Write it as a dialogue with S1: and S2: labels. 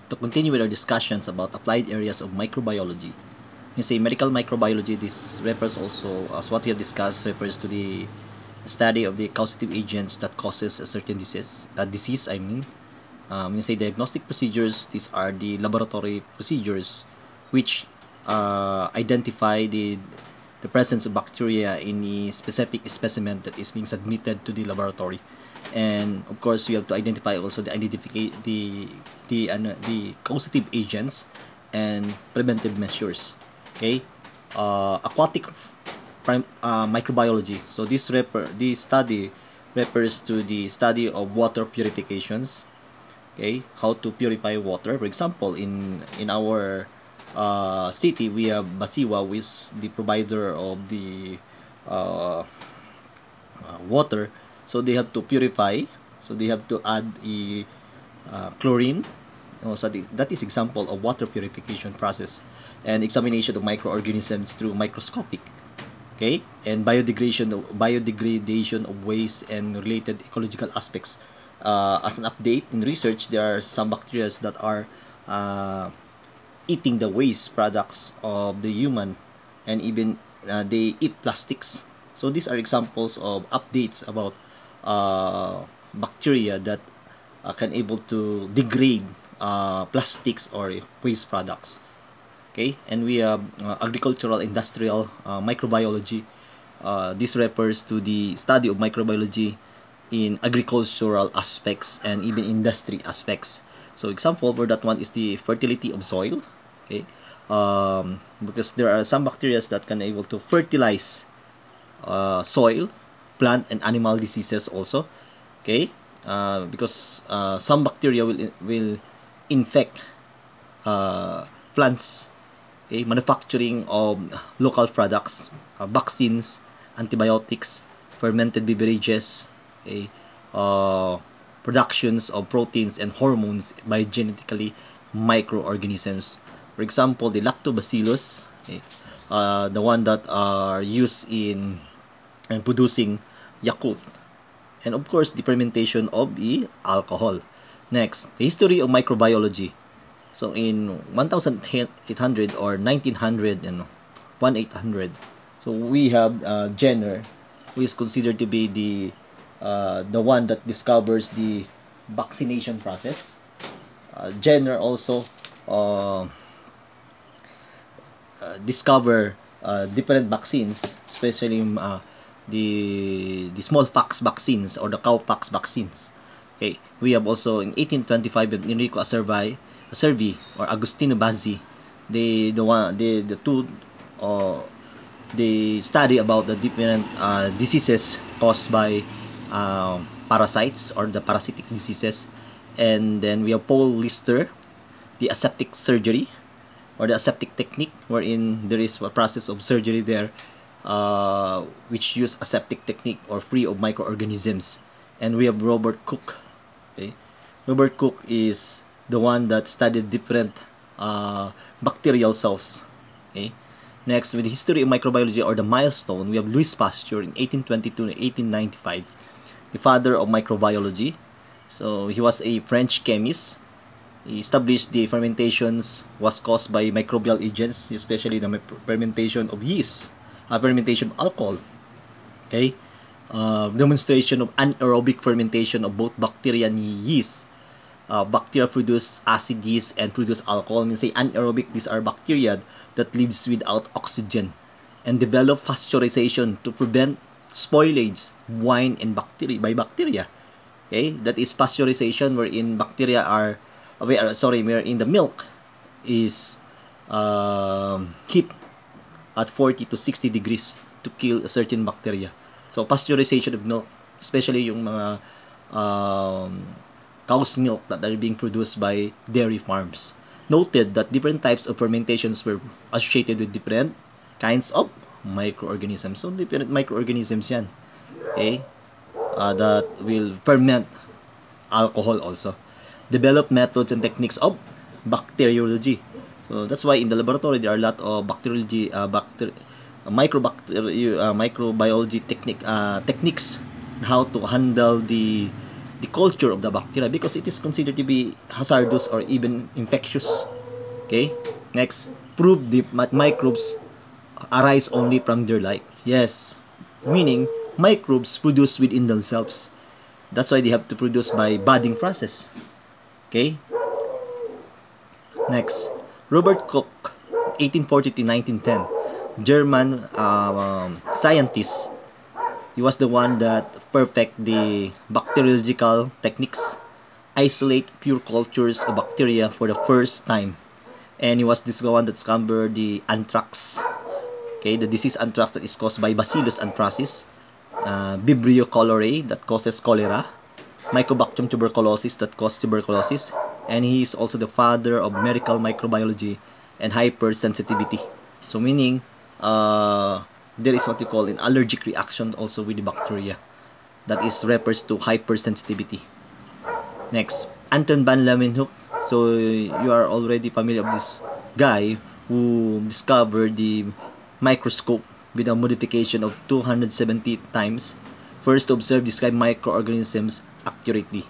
S1: to continue with our discussions about applied areas of microbiology. You say medical microbiology, this refers also, as what we have discussed, refers to the study of the causative agents that causes a certain disease. You say diagnostic procedures, these are the laboratory procedures which identify the presence of bacteria in a specific specimen that is being submitted to the laboratory. And of course, we have to identify also the causative agents and preventive measures. Okay, aquatic microbiology. So this study refers to the study of water purifications. Okay, how to purify water. For example, in our city, we have Basiwa, which is the provider of the water. So they have to purify. So they have to add a chlorine. So that is example of water purification process, and examination of microorganisms through microscopic. Okay, and biodegradation of waste and related ecological aspects. As an update in research, there are some bacteria that are eating the waste products of the human, and even they eat plastics. So these are examples of updates about bacteria that can able to degrade plastics or waste products. Okay, and we have agricultural industrial microbiology. This refers to the study of microbiology in agricultural aspects and even industry aspects. So example for that one is the fertility of soil. Okay, because there are some bacteria that can able to fertilize soil, plant and animal diseases also. Okay, because some bacteria will infect plants. Okay, manufacturing of local products, vaccines, antibiotics, fermented beverages, okay, productions of proteins and hormones by genetically microorganisms. For example, the lactobacillus, okay, the one that are used in producing Yakult, and of course the fermentation of the alcohol. Next, the history of microbiology. So in 1800 or 1900 and 1800, so we have Jenner, who is considered to be the one that discovers the vaccination process. Jenner also discover different vaccines, especially the smallpox vaccines or the cowpox vaccines. Okay, we have also in 1825 Enrico Acerbi or Agostino Bazzi. They study about the different diseases caused by parasites or the parasitic diseases. And then we have Paul Lister, the aseptic surgery or the aseptic technique, wherein there is a process of surgery there which use aseptic technique or free of microorganisms. And we have Robert Koch. Okay, Robert Koch is the one that studied different bacterial cells. Okay, next, with the history of microbiology or the milestone, we have Louis Pasteur in 1822 to 1895, the father of microbiology. So he was a French chemist. He established the fermentations was caused by microbial agents, especially the fermentation of yeast, fermentation of alcohol. Okay, demonstration of anaerobic fermentation of both bacteria and yeast. Bacteria produce acid yeast and produce alcohol. Means say anaerobic, these are bacteria that lives without oxygen and develop pasteurization to prevent spoilage wine and bacteria. Okay, that is pasteurization, wherein bacteria are wherein the milk is heat at 40 to 60 degrees to kill a certain bacteria. So pasteurization of milk, especially yung mga cow's milk that are being produced by dairy farms. Noted that different types of fermentations were associated with different kinds of microorganisms. So different microorganisms yan. Okay, that will ferment alcohol also. Develop methods and techniques of bacteriology. So that's why in the laboratory there are a lot of bacteriology, microbiology techniques, how to handle the the culture of the bacteria because it is considered to be hazardous or even infectious. Okay, next, prove the microbes arise only from their life. Yes, meaning microbes produce within themselves. That's why they have to produce by budding process. Okay, next, Robert Koch, 1840 to 1910, German scientist. He was the one that perfect the bacteriological techniques, isolate pure cultures of bacteria for the first time. And he was this one that discovered the anthrax. Okay, the disease anthrax that is caused by Bacillus anthracis, Vibrio cholerae that causes cholera, Mycobacterium tuberculosis that causes tuberculosis, and he is also the father of medical microbiology and hypersensitivity. So meaning, there is what you call an allergic reaction also with the bacteria. That is refers to hypersensitivity. Next, Anton van Leeuwenhoek. So you are already familiar with this guy who discovered the microscope with a modification of 270 times. First to observe describe microorganisms accurately.